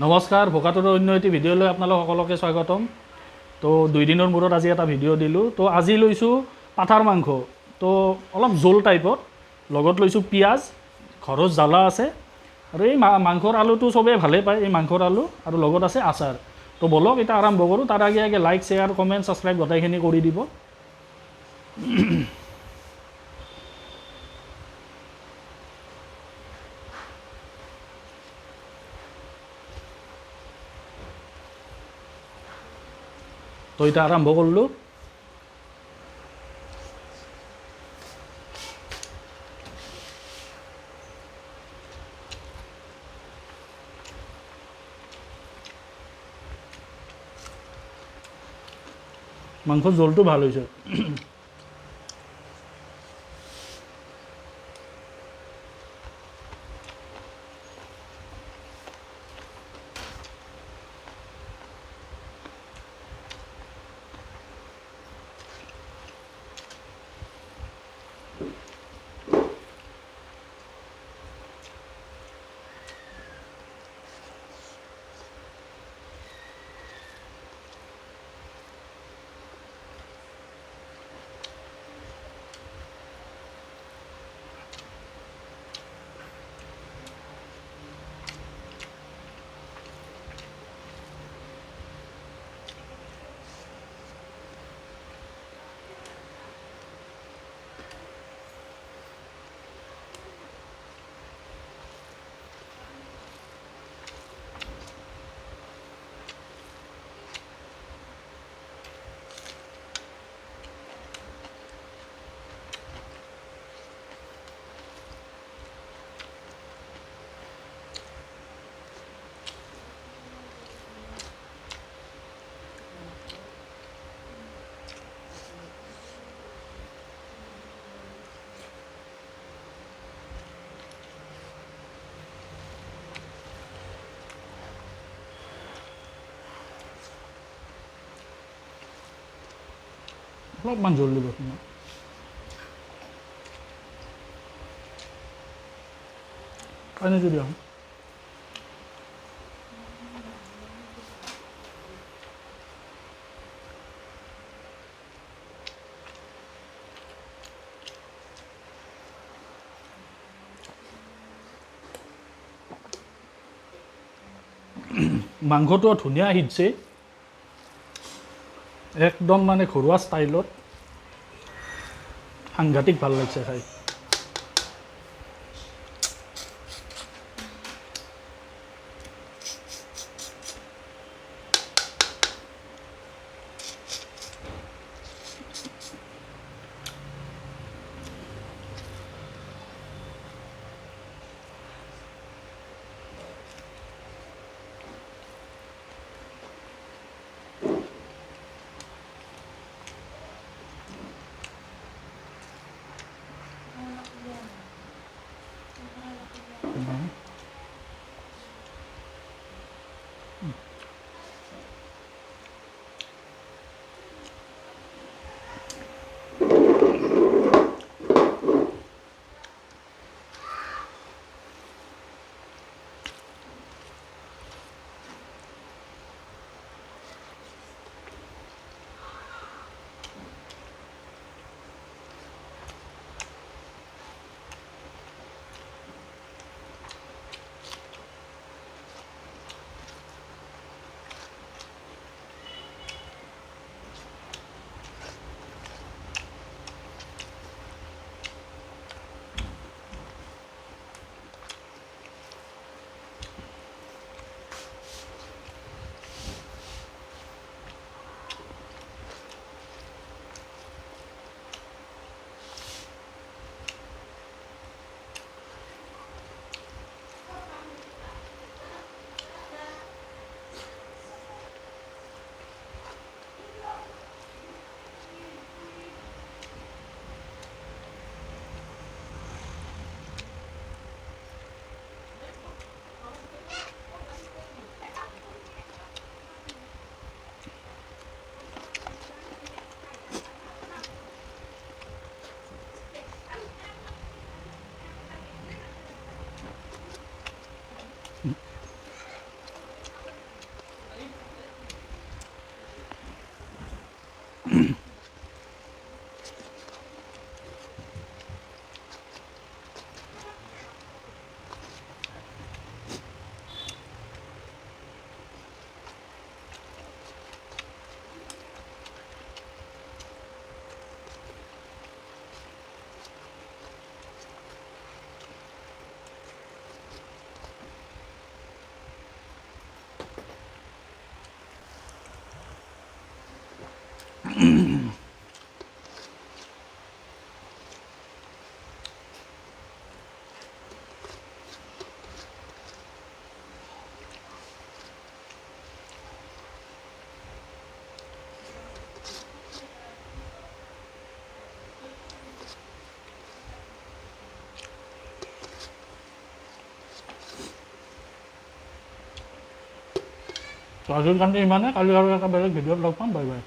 নমস্কাৰ, ভোকাটোৰ অন্য এটি ভিডিঅ'লৈ আপোনালোক সকলোকে স্বাগতম। তো 2 দিনৰ মূৰত আজি এটা ভিডিঅ' দিলোঁ। তো আজি লৈছোঁ পাঠাৰ মাংস। তো অলপ জোল টাইপত, লগত লৈছোঁ পিঁয়াজ, ঘৰত জ্বালা আছে আৰু এই মাংসৰ আলুটো চবেই ভালেই পায়, এই মাংসৰ আলু আৰু লগত আছে আচাৰ। তো বলক এতিয়া আৰম্ভ কৰোঁ। তাৰ আগে আগে লাইক, শ্বেয়াৰ, কমেণ্ট, ছাবস্ক্ৰাইব গোটেইখিনি কৰি দিব। তো এতিয়া আৰম্ভ কৰিলোঁ। মাংসৰ জোলটো ভাল হৈছে। অলপমান জোল দিব তোমাৰ। পানীটো দিয়া। মাংসটো ধুনীয়া সিজছে, একদম মানে ঘৰুৱা ষ্টাইলত, সাংঘাতিক ভাল লাগিছে খাই। আজিৰ কাৰণে ইমানে, কালি আৰু এটা বেলেগ ভিডিঅ'ত লগ পাম, বাই বাই।